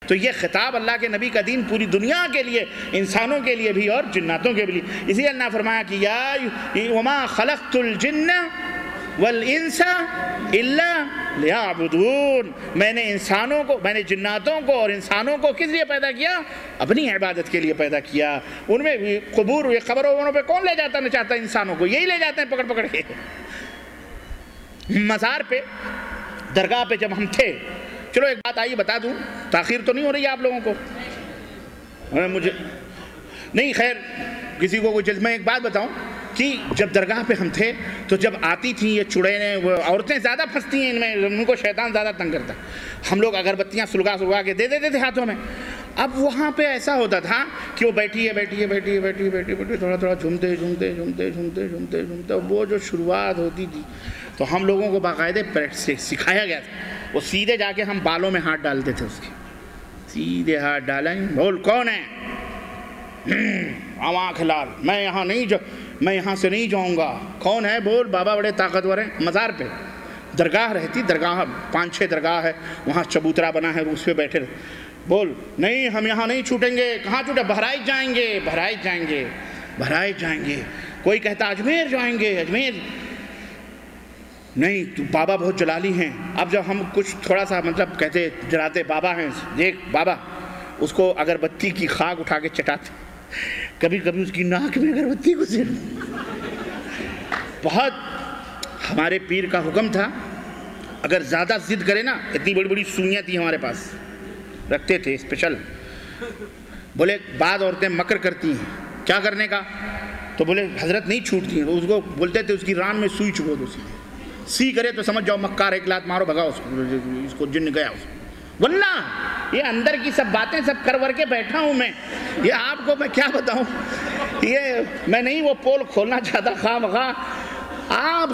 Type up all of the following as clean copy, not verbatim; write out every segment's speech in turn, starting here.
تو یہ خطاب اللہ کے نبی کا دین پوری دنیا کے لیے، انسانوں کے لیے بھی اور جناتوں کے لیے. اسی لیے اللہ فرمایا کہ یا وما خلقت الجن والانس الا لیعبدون، میں نے جناتوں کو اور انسانوں کو کس لیے پیدا کیا؟ اپنی عبادت کے لیے پیدا کیا. ان میں بھی قبروں پہ کون لے جاتا نہ چاہتا انسانوں کو؟ یہی لے جاتے ہیں پکڑ پکڑ کے. مزار پہ، درگاہ پہ جب ہم تھے، چلو ایک بات آئیے بتا دوں، تاخیر تو نہیں ہو رہی آپ لوگوں کو؟ مجھے نہیں، خیر کسی کو کوئی جلد. میں ایک بات بتاؤں کہ جب درگاہ پہ ہم تھے تو جب آتی تھیں یہ چڑیلیں، وہ عورتیں زیادہ پھنستی ہیں ان میں، ان کو شیطان زیادہ تنگ کرتا ہے. ہم لوگ اگربتیاں سلگا کے دے دیتے تھے ہاتھوں میں. اب وہاں پہ ایسا ہوتا تھا کہ وہ بیٹھی ہے تھوڑا جھومتے. وہ جو شروعات ہوتی تھی تو ہم لوگوں کو باقاعدہ سکھایا گیا تھا. وہ سیدھے جا کے ہم بالوں میں ہاتھ ڈالتے تھے، اس کے سیدھے ہاتھ ڈالیں، بول کون ہے؟ آنکھ لال، میں یہاں سے نہیں جاؤں گا. کون ہے؟ بول بابا بڑے طاقتور ہیں. مزار پہ درگاہ رہتی، درگاہ 5-6 درگاہ ہے، وہاں چبوترا بنا ہے، اس پہ بیٹھے رہے. بول نہیں، ہم یہاں نہیں چھوٹیں گے. کہاں چھوٹے؟ بہرائچ جائیں گے. کوئی کہتا اجمیر جائیں گے. اجمیر نہیں، تو بابا بہت جلالی ہیں. اب جب ہم کچھ تھوڑا سا مطلب کہتے جلاتے، بابا ہیں، دیکھ بابا، اس کو اگربتی کی خاک اٹھا کے چٹاتے، کبھی کبھی اس کی ناک میں اگربتی کو سے. بہت ہمارے پیر کا حکم تھا، اگر زیادہ ضد کرے نا، اتنی بڑی بڑی سوئیاں تھیں ہمارے پاس، رکھتے تھے اسپیشل. بولے بعض عورتیں مکر کرتی ہیں، کیا کرنے کا؟ تو بولے حضرت نہیں چھوٹتی ہیں. اس کو بولتے تھے اس کی ران میں سوئی چبو دو. سی کرے تو سمجھ جاؤ مکار، ایک لات مارو بھگاؤ اس کو جن گیا. واللہ یہ اندر کی سب باتیں سب کر کے بیٹھا ہوں میں. یہ آپ کو میں کیا بتاؤں، یہ میں نہیں وہ پول کھولنا چاہتا خواہ آپ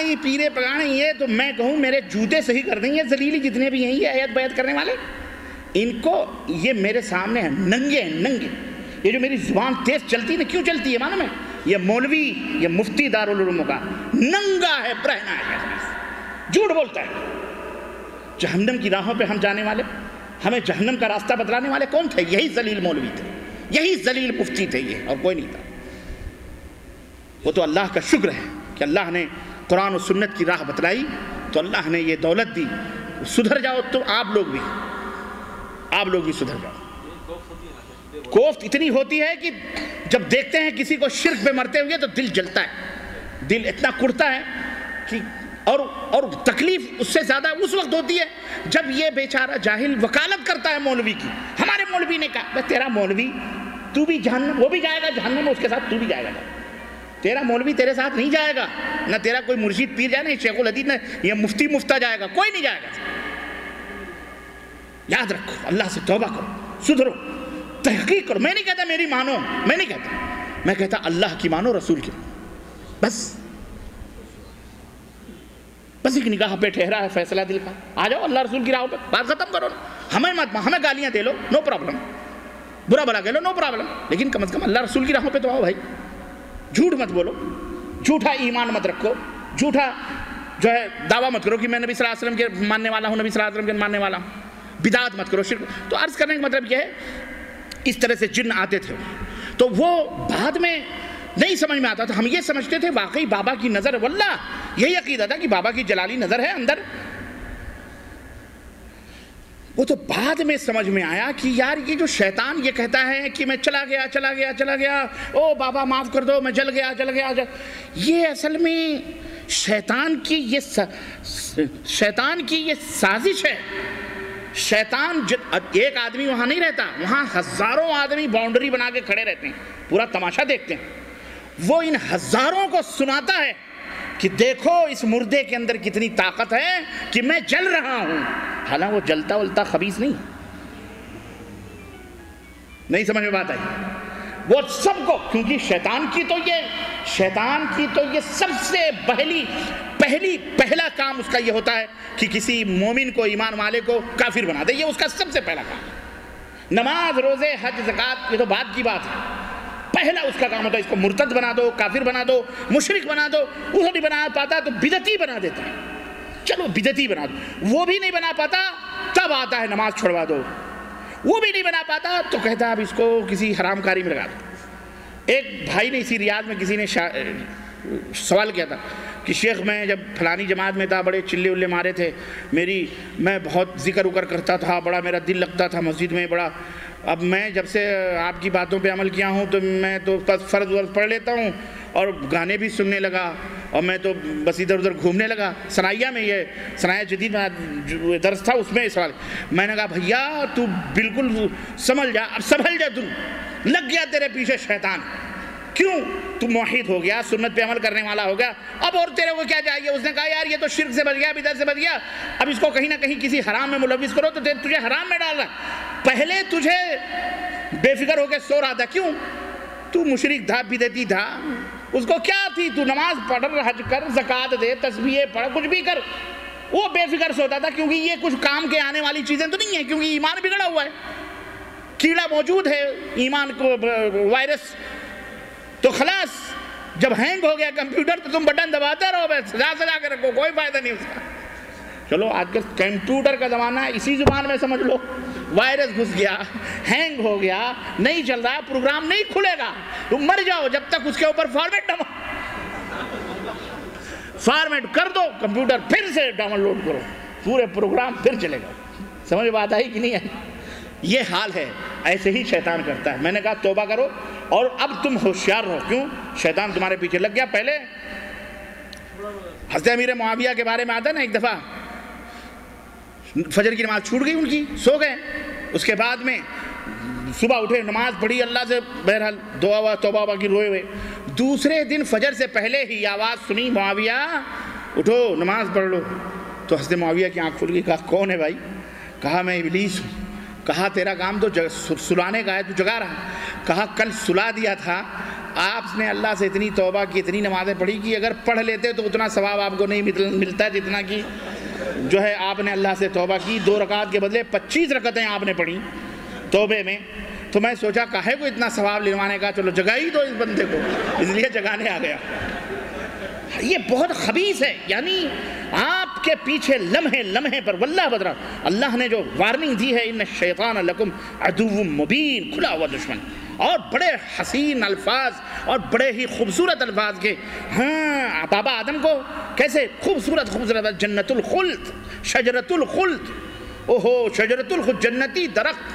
یہ پیرے پگانے. یہ تو میں کہوں میرے جوتے صحیح کر دیں. یہ ذلیلی جتنے بھی ہیں یہ ایت بیت کرنے والے، ان کو یہ میرے سامنے ہیں ننگے. یہ جو میری زبان تیز چلتی ہے، کیوں چلتی ہے معلوم ہے؟ یہ مولوی، یہ مفتی دارالعلوم کا ننگا ہے، برہنا ہے، جھوٹ بولتا ہے. جہنم کی راہوں پہ ہم جانے والے، ہمیں جہنم کا راستہ بتلانے والے کون تھے؟ یہی ذلیل مولوی تھے، یہی ذلیل مفتی تھے، یہ اور کوئی نہیں تھا. وہ تو اللہ کا شکر ہے کہ اللہ نے قرآن و سنت کی راہ بتلائی تو اللہ نے یہ دولت دی. سدھر جاؤ تو آپ لوگ بھی سدھر جاؤ. کوفت اتنی ہوتی ہے کہ جب دیکھتے ہیں کسی کو شرک پہ مرتے ہوئے تو دل جلتا ہے، دل اتنا کڑتا ہے کہ اور تکلیف اس سے زیادہ اس وقت ہوتی ہے جب یہ بیچارہ جاہل وکالت کرتا ہے مولوی کی. ہمارے مولوی نے کہا تیرا مولوی، تو بھی جہنم، وہ بھی جائے گا جہنم، اس کے ساتھ تو بھی جائے گا. تیرا مولوی تیرے ساتھ نہیں جائے گا، نہ تیرا کوئی مرشد پیر جائے، نہ شیخ الحدیث، نہ یہ مفتی مفتہ جائے گا، کوئی نہیں جائے گا. یاد رکھو، اللہ سے توبہ کرو، سدھرو، تحقیق کرو. میں نہیں کہتا میری مانو، میں کہتا اللہ کی مانو، رسول کی مانو. بس ایک نگاہ پہ ٹھہرا ہے فیصلہ دل کا. آ جاؤ اللہ رسول کی راہ پہ، بات ختم کرو. ہمیں گالیاں دے لو، نو پرابلم، برا بلا کہہ لو، نو پرابلم، لیکن کم از کم اللہ رسول کی راہوں پہ تو آؤ بھائی. جھوٹ مت بولو، جھوٹا ایمان مت رکھو، جھوٹا جو ہے دعویٰ مت کرو کہ میں نبی صلی اللہ علیہ وسلم کے ماننے والا ہوں، نبی صلی اللہ علیہ وسلم کے ماننے والا ہوں. بدعت مت کرو، شرک. تو عرض کرنے کا مطلب یہ ہے اس طرح سے جن آتے تھے تو وہ بعد میں نہیں سمجھ میں آتا تھا. ہم یہ سمجھتے تھے واقعی بابا کی نظر، واللہ یہی عقیدہ تھا کہ بابا کی جلالی نظر ہے اندر. وہ تو بعد میں سمجھ میں آیا کہ یار یہ جو شیطان یہ کہتا ہے کہ میں چلا گیا، او بابا معاف کر دو، میں جل گیا، یہ اصل میں شیطان کی یہ سازش ہے. شیطان ایک آدمی وہاں نہیں رہتا، وہاں ہزاروں آدمی باؤنڈری بنا کے کھڑے رہتے ہیں، پورا تماشا دیکھتے ہیں. وہ ان ہزاروں کو سناتا ہے کہ دیکھو اس مردے کے اندر کتنی طاقت ہے کہ میں جل رہا ہوں. حالانکہ وہ جلتا ولتا خبیث نہیں سمجھ میں بات آئی. وہ سب کو، کیونکہ شیطان کی تو یہ سب سے پہلا کام اس کا یہ ہوتا ہے کہ کسی مومن کو، ایمان والے کو کافر بنا دے. یہ اس کا سب سے پہلا کام. نماز، روزے، حج، زکوٰۃ یہ تو بعد کی بات ہے. پہلا اس کا کام ہوتا ہے اس کو مرتد بنا دو، کافر بنا دو، مشرک بنا دو. وہ نہیں بنا پاتا تو بدعتی بنا دیتا ہے. چلو بدعتی بنا دو، وہ بھی نہیں بنا پاتا، تب آتا ہے نماز چھڑوا دو. وہ بھی نہیں بنا پاتا تو کہتا اب اس کو کسی حرام کاری میں لگا دو۔ ایک بھائی نے اسی ریاض میں کسی نے سوال کیا تھا کہ شیخ میں جب فلانی جماعت میں تھا بڑے چلے ولے مارے تھے، میں بہت ذکر وکر کرتا تھا، بڑا میرا دل لگتا تھا مسجد میں بڑا، اب میں جب سے آپ کی باتوں پہ عمل کیا ہوں تو میں تو بس فرض ورض پڑھ لیتا ہوں اور گانے بھی سننے لگا اور میں تو بس ادھر ادھر گھومنے لگا۔ ثنائیہ میں یہ ثنائیہ جدید میں جو درس تھا اس میں سوال، میں نے کہا بھیا تو بالکل سمجھ جا، اب سنبھل جا، تو لگ گیا تیرے پیچھے شیطان، کیوں؟ تو موحد ہو گیا، سنت پہ عمل کرنے والا ہو گیا، اب اور تیرے کو کیا چاہیے؟ اس نے کہا یار یہ تو شرک سے بچ گیا، بدعت سے بچ گیا، اب اس کو کہیں نہ کہیں کسی حرام میں ملوث کرو تو تجھے حرام میں ڈال رہا ہے۔ پہلے تجھے بے فکر ہو کے سو رہا تھا، کیوں؟ تو مشرک تھا، بدعتی تھا، اس کو کیا تھی؟ تو نماز پڑھ، حج کر، زکوٰۃ دے، تسبیح پڑھ، کچھ بھی کر، وہ بے فکر سوتا تھا کیونکہ یہ کچھ کام کے آنے والی چیزیں تو نہیں ہیں، کیونکہ ایمان بگڑا ہوا ہے، کیڑا موجود ہے ایمان کو، وائرس، تو خلاص جب ہینگ ہو گیا کمپیوٹر تو تم بٹن دباتے رہو، بس سجا کے رکھو، کوئی فائدہ نہیں اس کا۔ چلو آج کل کمپیوٹر کا زمانہ ہے، اسی زبان میں سمجھ لو، وائرس گھس گیا، ہینگ ہو گیا، نہیں چل رہا، پروگرام نہیں کھلے گا، تم مر جاؤ جب تک اس کے اوپر فارمیٹ کر دو، کمپیوٹر پھر سے ڈاؤن لوڈ کرو، پورے پروگرام پھر چلے گا۔ سمجھ بات آئی کہ نہیں آئی؟ یہ حال ہے، ایسے ہی شیطان کرتا ہے۔ میں نے کہا توبہ کرو اور اب تم ہوشیار رہو، کیوں؟ شیطان تمہارے پیچھے لگ گیا۔ پہلے حضرت امیر معاویہ کے بارے میں آتا ہے نا، ایک دفعہ فجر کی نماز چھوٹ گئی ان کی، سو گئے، اس کے بعد میں صبح اٹھے، نماز پڑھی، اللہ سے بہرحال دعا توبہ کی، روئے ہوئے، دوسرے دن فجر سے پہلے ہی آواز سنی، معاویہ اٹھو نماز پڑھ لو، تو حضرت معاویہ کی آنکھ کھل گئی۔ کہا کون ہے بھائی؟ کہا میں ابلیس ہوں۔ کہا تیرا کام تو سلانے کا ہے، تو جگا رہا۔ کہا کل سلا دیا تھا، آپ نے اللہ سے اتنی توبہ کی، اتنی نمازیں پڑھی کہ اگر پڑھ لیتے تو اتنا ثواب آپ کو نہیں ملتا جتنا کہ جو ہے آپ نے اللہ سے توبہ کی، 2 رکعت کے بدلے 25 رکعتیں آپ نے پڑھی توبے میں۔ تو میں سوچا کاہے کو اتنا ثواب لنوانے کا، چلو جگا ہی دو اس بندے کو، اس لیے جگانے آ گیا۔ یہ بہت خبیث ہے، یعنی آپ کے پیچھے لمحے لمحے پر، واللہ بدرہ اللہ نے جو وارننگ دی ہے، ان الشیطان لکم عدو مبین، کھلا ہوا دشمن، اور بڑے حسین الفاظ اور بڑے ہی خوبصورت الفاظ کے، ہاں بابا آدم کو کیسے خوبصورت جنت الخلد، شجرت الخلد، اوہو شجرت الخلد، جنتی درخت،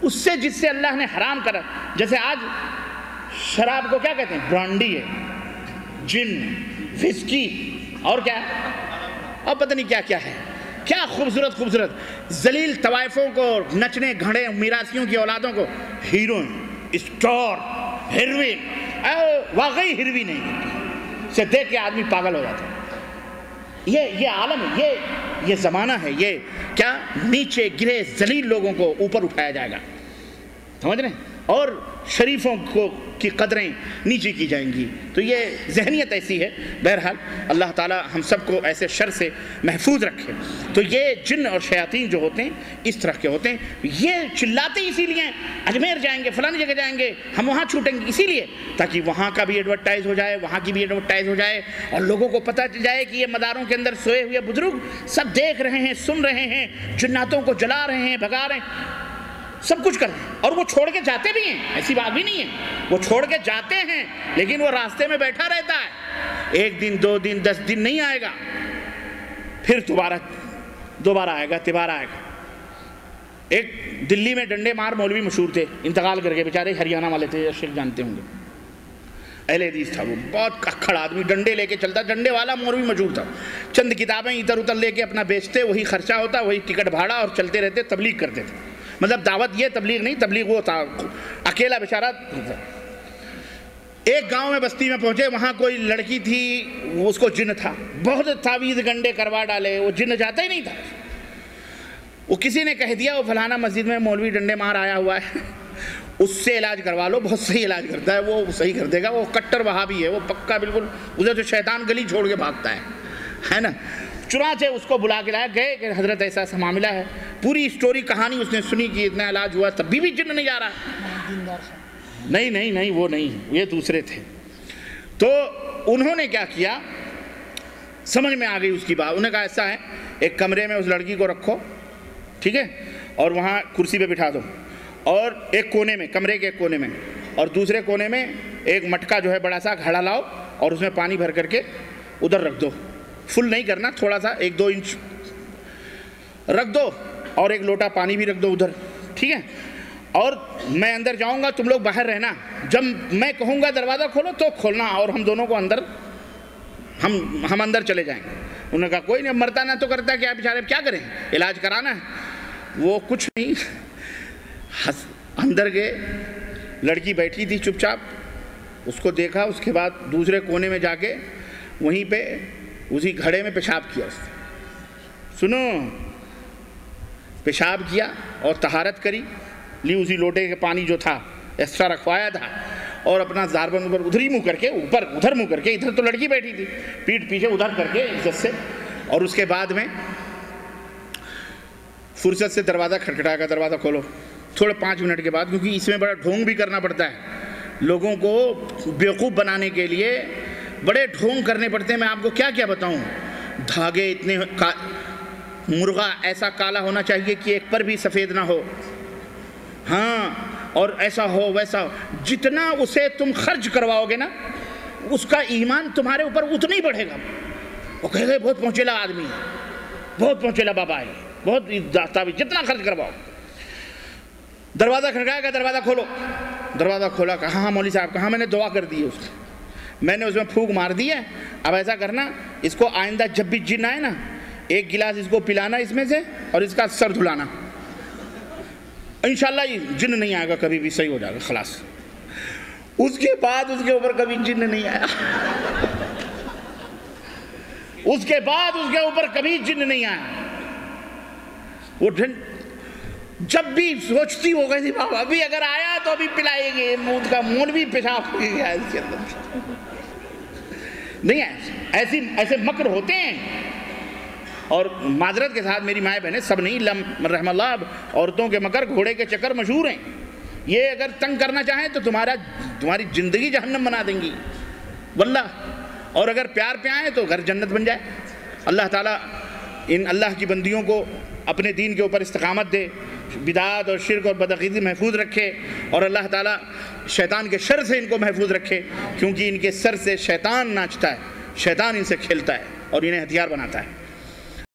اس سے جس سے اللہ نے حرام کرا۔ جیسے آج شراب کو کیا کہتے ہیں؟ برانڈی ہے، جن، وسکی، اور کیا ہے، اور پتہ نہیں کیا کیا ہے، کیا خوبصورت خوبصورت ذلیل طوائفوں کو، نچنے گھڑے میراثیوں کی اولادوں کو ہیروئن، اسٹار، ہیروئن، واقعی ہیروئن نہیں سے دیکھ کے آدمی پاگل ہو جاتا ہے۔ یہ عالم ہے، یہ زمانہ ہے، یہ کیا نیچے گرے ذلیل لوگوں کو اوپر اٹھایا جائے گا، سمجھ رہے ہیں، اور شریفوں کی قدریں نیچے کی جائیں گی۔ تو یہ ذہنیت ایسی ہے۔ بہرحال اللہ تعالی ہم سب کو ایسے شر سے محفوظ رکھے۔ تو یہ جن اور شیاطین جو ہوتے ہیں اس طرح کے ہوتے ہیں، یہ چلاتے اسی لیے اجمیر جائیں گے، فلانی جگہ جائیں گے، ہم وہاں چھوٹیں گے، اسی لیے تاکہ وہاں کا بھی ایڈورٹائز ہو جائے، وہاں کی بھی ایڈورٹائز ہو جائے، اور لوگوں کو پتہ چل جائے کہ یہ مداروں کے اندر سوئے ہوئے بزرگ سب دیکھ رہے ہیں، سن رہے ہیں، جناتوں کو جلا رہے ہیں، بھگا رہے ہیں، سب کچھ کرتے ہیں، اور وہ چھوڑ کے جاتے بھی ہیں، ایسی بات بھی نہیں ہے، وہ چھوڑ کے جاتے ہیں لیکن وہ راستے میں بیٹھا رہتا ہے، 1 دن 2 دن 10 دن نہیں آئے گا، پھر دوبارہ آئے گا، تبارہ آئے گا۔ ایک دلی میں ڈنڈے مار مولوی مشہور تھے، انتقال کر کے، بیچارے ہریانہ والے تھے، شیخ جانتے ہوں گے، اہل حدیث تھا، وہ بہت اکھڑ آدمی، ڈنڈے لے کے چلتا، ڈنڈے والا مولوی مشہور تھا، چند کتابیں ادھر ادھر لے کے اپنا بیچتے، وہی خرچہ ہوتا، وہی ٹکٹ بھاڑا، اور چلتے رہتے، تبلیغ کرتے تھے، مطلب دعوت یہ، تبلیغ نہیں، تبلیغ وہ تھا، اکیلا بیچارہ۔ ایک گاؤں میں بستی میں پہنچے، وہاں کوئی لڑکی تھی، اس کو جن تھا، بہت تعویذ گنڈے کروا ڈالے، وہ جن جاتا ہی نہیں تھا، وہ کسی نے کہہ دیا وہ فلانا مسجد میں مولوی ڈنڈے مار آیا ہوا ہے، اس سے علاج کروا لو، بہت صحیح علاج کرتا ہے، وہ صحیح کر دے گا، وہ کٹر وہابی ہے، وہ پکا بالکل، اسے تو شیطان گلی چھوڑ کے بھاگتا ہے نا۔ چنانچہ اس کو بلا کے لایا، گئے کہ حضرت ایسا ایسا معاملہ ہے، پوری سٹوری کہانی اس نے سنی کہ اتنا علاج ہوا، تب بھی جن نہیں جا رہا، نہیں وہ نہیں، یہ دوسرے تھے۔ تو انہوں نے کیا کیا، سمجھ میں آ گئی اس کی بات، انہوں نے کہا ایسا ہے، ایک کمرے میں اس لڑکی کو رکھو، ٹھیک ہے، اور وہاں کرسی پہ بٹھا دو، اور ایک کونے میں، کمرے کے ایک کونے میں، اور دوسرے کونے میں ایک مٹکا جو ہے بڑا سا گھڑا لاؤ اور اس میں پانی بھر کر کے ادھر رکھ دو، فل نہیں کرنا، تھوڑا سا 1-2 انچ رکھ دو، اور ایک لوٹا پانی بھی رکھ دو ادھر، ٹھیک ہے؟ اور میں اندر جاؤں گا، تم لوگ باہر رہنا، جب میں کہوں گا دروازہ کھولو تو کھولنا، اور ہم دونوں کو اندر ہم اندر چلے جائیں گے۔ انہوں نے کہا کوئی نہیں، مرتا نہ تو کرتا کیا، بیچارے کیا کریں، علاج کرانا ہے۔ وہ کچھ نہیں، اندر گئے، لڑکی بیٹھی تھی چپ چاپ، اس کو دیکھا، اس کے بعد دوسرے کونے میں جا کے وہیں پہ اسی گھڑے میں پیشاب کیا، اس نے سنو، پیشاب کیا اور طہارت کری لی، اسی لوٹے کے پانی جو تھا ایکسٹرا رکھوایا تھا، اور اپنا زاربن اوپر ادھر ہی منہ کر کے، اوپر ادھر منہ کر کے، ادھر تو لڑکی بیٹھی تھی، پیٹ پیچھے ادھر کر کے عزت سے، اور اس کے بعد میں فرصت سے دروازہ کھٹکھٹا کر دروازہ کھولو، تھوڑے 5 منٹ کے بعد، کیونکہ اس میں بڑا ڈھونگ بھی کرنا پڑتا ہے، لوگوں کو بیوقوف بنانے کے لیے بڑے ڈھونگ کرنے پڑتے ہیں، میں آپ کو کیا کیا بتاؤں، دھاگے اتنے، مرغا ایسا کالا ہونا چاہیے کہ ایک پر بھی سفید نہ ہو، ہاں، اور ایسا ہو ویسا ہو، جتنا اسے تم خرچ کرواؤ گے نا، اس کا ایمان تمہارے اوپر اتنا ہی بڑھے گا۔ وہ کہے گا بہت پہنچیلا آدمی ہے، بہت پہنچیلا بابا ہے، بہت داتا بھی، جتنا خرچ کرواؤ۔ دروازہ کھڑکایا گیا، دروازہ کھولو، دروازہ کھولا، کہا ہاں مولوی صاحب، کہاں میں نے دعا کر دی ہے، اس کی میں نے اس میں پھونک مار دی ہے، اب ایسا کرنا، اس کو آئندہ جب بھی جن آئے نا، 1 گلاس اس کو پلانا اس میں سے، اور اس کا سر دھلانا، انشاءاللہ یہ جن نہیں آئے گا کبھی بھی، صحیح ہو جائے گا، خلاص۔ اس کے بعد اس کے اوپر کبھی جن نہیں آیا، اس کے بعد اس کے اوپر کبھی جن نہیں آیا۔ وہ جب بھی سوچتی ہو گئی تھی بابا ابھی اگر آیا تو ابھی پلائیں گے، مود کا مون بھی پیشاب ہو گیا اس کے اندر، نہیں ہے، ایسے مکر ہوتے ہیں۔ اور معذرت کے ساتھ میری مائیں بہنیں، سب نہیں، رحم اللہ، عورتوں کے مکر، گھوڑے کے چکر مشہور ہیں، یہ اگر تنگ کرنا چاہیں تو تمہاری زندگی جہنم بنا دیں گی واللہ، اور اگر پیار پہ آئیں تو گھر جنت بن جائے۔ اللہ تعالیٰ ان اللہ کی بندیوں کو اپنے دین کے اوپر استقامت دے، بدعات اور شرک اور بدعقیدگی محفوظ رکھے، اور اللہ تعالیٰ شیطان کے شر سے ان کو محفوظ رکھے، کیونکہ ان کے سر سے شیطان ناچتا ہے، شیطان ان سے کھیلتا ہے اور انہیں ہتھیار بناتا ہے۔